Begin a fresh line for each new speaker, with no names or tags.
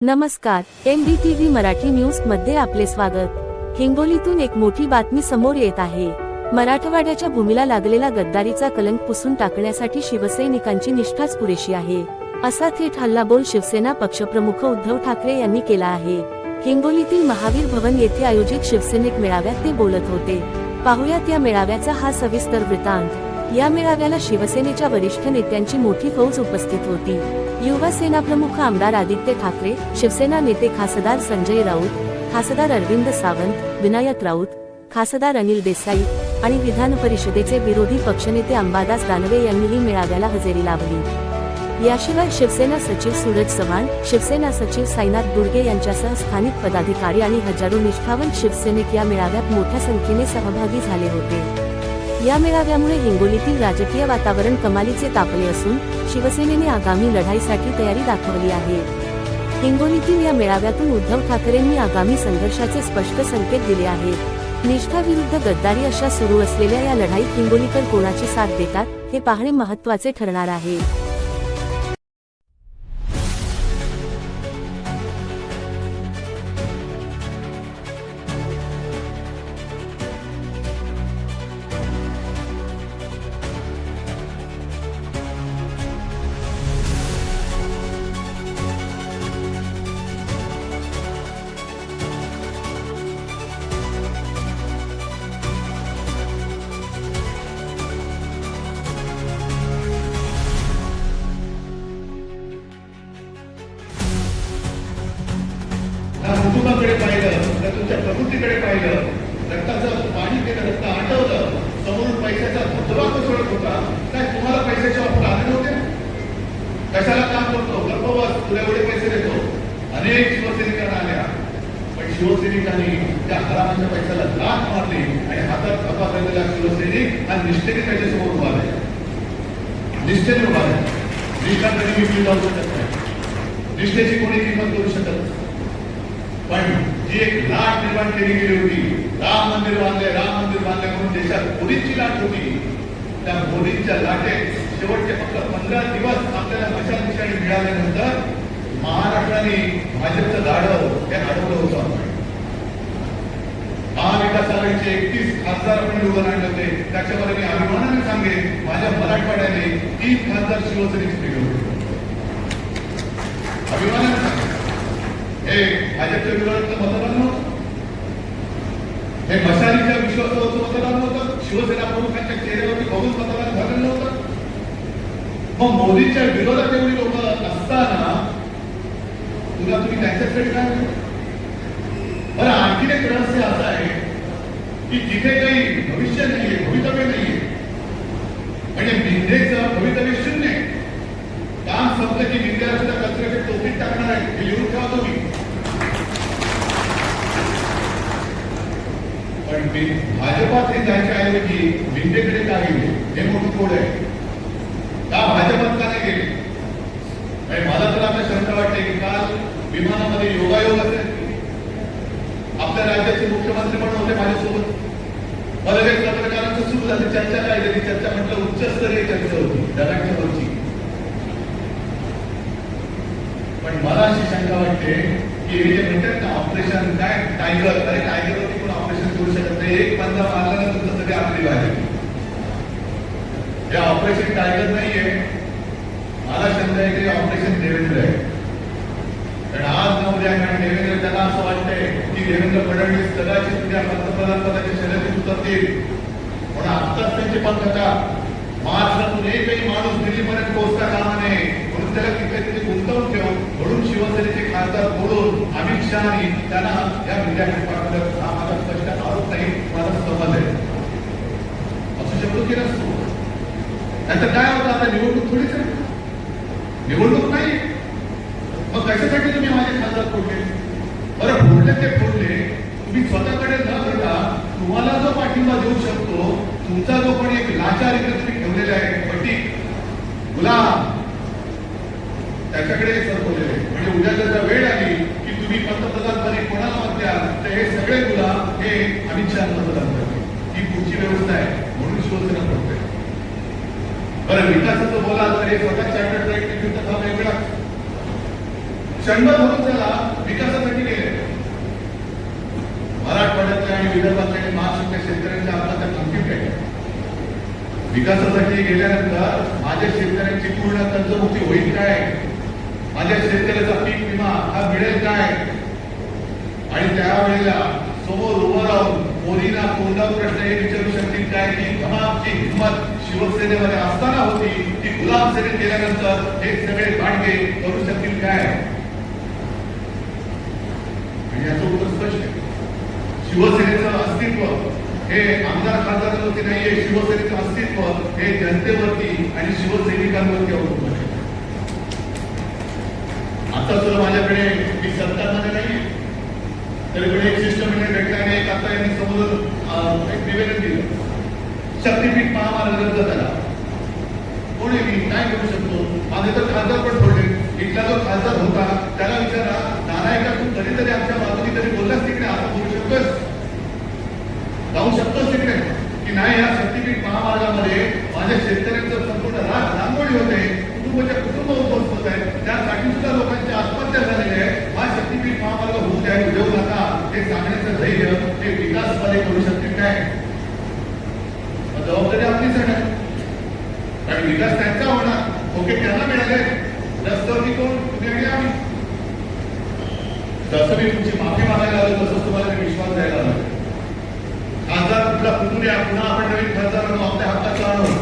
नमस्कार, MBTV Marathi news मध्ये आपले स्वागत। हिंगोलीतून एक मोठी बातमी समोर येत आहे। मराठवाड्याच्या भूमीला लागलेला गद्दारीचा कलंक पुसून टाकण्यासाठी शिवसैनिकांची निष्ठाच पुरेशी आहे, असा थेट हल्लाबोल शिवसेना पक्षप्रमुख उद्धव ठाकरे यांनी केला आहे। हिंगोलीतील महावीर भवन येथे आयोजित शिवसैनिक मेळाव्यात ते बोलत होते। पाहुयात या मेळाव्याचा हा सविस्तर वृत्तांत। या मेळाव्याला शिवसेनेच्या वरिष्ठ नेत्यांची मोठी फौज उपस्थित होती। युवा सेना प्रमुख आमदार आदित्य ठाकरे, शिवसेना नेते खासदार संजय राऊत, खासदार अरविंद सावंत, विनायक राऊत, खासदार अनिल देसाई आणि विधान परिषदेचे विरोधी पक्षनेते अंबादास दानवे यांनीही मेळाव्याला हजेरी लावली। याशिवाय शिवसेना सचिव सूरज चव्हाण, शिवसेना सचिव साईनाथ दुर्गे यांच्यासह स्थानिक पदाधिकारी आणि हजारो निष्ठावंत शिवसैनिक या मेळाव्यात मोठ्या संख्येने सहभागी झाले होते। या मेळाव्यामुळे हिंगोलीतील राजकीय वातावरण कमालीचे तापले असून शिवसेनेने आगामी लढाईसाठी तयारी दाखवली आहे। हिंगोलीतील या मेळाव्यातून उद्धव ठाकरेंनी आगामी संघर्षाचे स्पष्ट संकेत दिले आहेत। निष्ठा विरुद्ध गद्दारी अशा सुरू असलेल्या या लढाईत हिंगोलीकर कोणाची साथ देतात हे पाहणे महत्त्वाचे ठरणार आहे।
कुटुंबाकडे पाहिलं तर तुमच्या प्रकृतीकडे पाहिलं, रक्ताचं पाणी केलं, रक्त आटवलं, समोरून पैशाचा धबधबा कोसळत होता, काय तुम्हाला पैशाच्या वापर आले नव्हते? कशाला काम करतो, गर्भवास, तुला एवढे पैसे देतो, अनेक शिवसैनिकांना आल्या, पण शिवसैनिकांनी त्या हरामाच्या पैशाला लाथ मारली आणि हातात खपा झालेला शिवसैनिक हा निष्ठेने त्याच्यासमोर उभा आहे, निष्ठेने उभा आहे। निष्ठा कधी विकली जाऊ शकत नाही, निष्ठेची कोणी किंमत करू शकत नाही। पण जी एक लाट निर्माण केली गेली होती, राम मंदिर बांधले म्हणून देशात मोदींची लाट होती, त्या मोदींच्या लाटेत शेवटचे फक्त 15 दिवस आपल्याला मशाल मिळाल्यानंतर महाराष्ट्राने भाजपचं गाढव हे अडवलं होतं। महाविकास आघाडीचे 31 खासदार आपण निवडून आणले होते, त्याच्यामध्ये मी अभिमानाने सांगेन माझ्या मराठवाड्याने 3 खासदार शिवसेनेचे दिले होते, अभिमानाने सांगेन। हे भाजपच्या विरोधातलं मतदान नव्हतं, हे मशालीच्या विश्वासावरचं मतदान नव्हतं, शिवसेना प्रमुखांच्या चेहऱ्यावरती बघून मतदान झालेलं नव्हतं। मग मोदींच्या विरोधात एवढी लोक असताना तुम्ही त्यांच्यासाठी काय केलं? बरं, आणखीन एक रहस्य असं आहे की जिथे काही भविष्य नाहीये, भवितव्य नाहीये, म्हणजे मिंदेचं भवितव्य शून्य, काम संपलं की मिंदेला सुद्धा कचऱ्याच्या टोपीत टाकणार आहे, हे लिहून ठेवा तुम्ही। पण भाजपात हे जायच्या ऐवजी मिंदेकडे का गेले, हे मोठं कोड आहे। का भाजपात का नाही गेले? मला तर आता शंका वाटते की काल विमानामध्ये योगायोग असेल, आपल्या राज्याचे मुख्यमंत्री पण होते माझ्यासोबत, मला एक पत्रकारांचं सुरू झाली चर्चा, काय झाली चर्चा, म्हटलं उच्चस्तरीय चर्चा होती दराच्या वरची। पण मला अशी शंका वाटते की हे जे म्हणतात ना ऑपरेशन काय टायगर, अरे टायगरवरती पण ऑपरेशन करू शकत नाही, एक पंजा मारल्यानंतर तुमचं सगळे आपली बाहेर। हे ऑपरेशन टायगर नाहीये, मला शंका आहे की ऑपरेशन देवेंद्र आहे। कारण आज न उद्या कारण देवेंद्र त्यांना असं वाटतंय की देवेंद्र फडणवीस कदाचित उद्या पंतप्रधान पदाच्या शर्यतीत उतरतील, म्हणून आत्ताच त्यांची पंकजा महाराष्ट्रातून एकही माणूस दिल्लीपर्यंत पोहोचता कामा नये, म्हणून त्याला तिथे गुंतवून ठेवून, म्हणून शिवसेनेचे खासदार बोलून अमित शहानी त्यांना या विद्यापीठ पाठवलं। हा माझा स्पष्ट आरोप नाही, माझा समज आहे, असू शकतो की नसतो। नाहीतर काय होतं, आता निवडणूक थोडीच आहे, निवडणूक नाही, मग कशासाठी तुम्ही माझे खासदार फोडले? बरं, फोडले ते फोडले, तुम्ही स्वतःकडे न घेता तुम्हाला जो पाठिंबा देऊ शकतो, तुमचा जो पण एक लाचार इकडे तुम्ही ठेवलेला आहे, पट्टी गुलाम, त्याच्याकडे सरकवलेले, म्हणजे उद्या जर वेळ आली की तुम्ही पंतप्रधानपदी कोणाला मत द्याल तर हे सगळे गुलाम हे अमित शहा मतदान करतील, ही पुढची व्यवस्था आहे, म्हणून शिवसेना करते। बरं, विकासाचं बोला तर हे स्वतः चार्टर्ड ट्रॅक वेगळा क्षण धरून चला, आणि विदर्भातल्या आणि महाराष्ट्रातल्या शेतकऱ्यांच्या आत्महत्या थांबतील काय? विकासासाठी गेल्यानंतर माझ्या शेतकऱ्यांची पूर्ण कर्जमुक्ती होईल काय? माझ्या शेतकऱ्याचा पीक विमा हा मिळेल काय? आणि त्यावेळेला समोर उभं राहून मोदींना कोणता प्रश्न हे विचारू शकतील काय की तमामची हिंमत शिवसेनेमध्ये असताना होती ती गुलाम सेनेत गेल्यानंतर हे सगळे भांडे करू शकतील काय? आणि याचं उत्तर स्पष्ट आहे. शिवसेनेचं अस्तित्व हे आमदार खासदारांवरती नाहीये. शिवसेनेचं अस्तित्व हे जनतेवरती आणि शिवसैनिकांवरती अवलंबून आहे. आता सुद्धा माझ्याकडे मी सरकारमध्ये नाही तरीकडे एक शिष्टमंडळ भेटल्याने एक आता यांनी समोर एक निवेदन दिलं. शक्तीपीठ महामार्ग रद्द झाला. कोणी मी काय करू शकतो? माझे तर खासदार पण बोलले. इथला जो खासदार होता त्याला विचारा, नारायणा तू कधीतरी आमच्या बाजूने तरी बोललास तिकडे आता बोलू शकतोस? जाऊ शकतोस तिकडे की नाही? या शक्तीपीठ महामार्गामध्ये माझ्या शेतकऱ्यांचं संपूर्ण रांगोळी होते, कुटुंबाच्या कुटुंब उद्ध्वस्त होत आहे, त्यासाठी सुद्धा लोकांची आत्महत्या झालेली आहे. हा शक्तीपीठ महामार्ग होऊ द्या, उद्योग नका हे सांगण्याचं धैर्य हे विकासवाले करू शकतील काय? जबाबदारी आपलीच आहे. कारण विकास त्यांचा होणार, ओके त्यांना मिळाले. रस्त्यावरती कोण? तुम्ही आणि आम्ही. जसं मी तुमची माफी मागायला आलो तसंच तुम्हाला मी विश्वास द्यायला आलो. खासदार कुठला कुठून या, पुन्हा आपण नवीन खासदार आपल्या हक्काचा आणून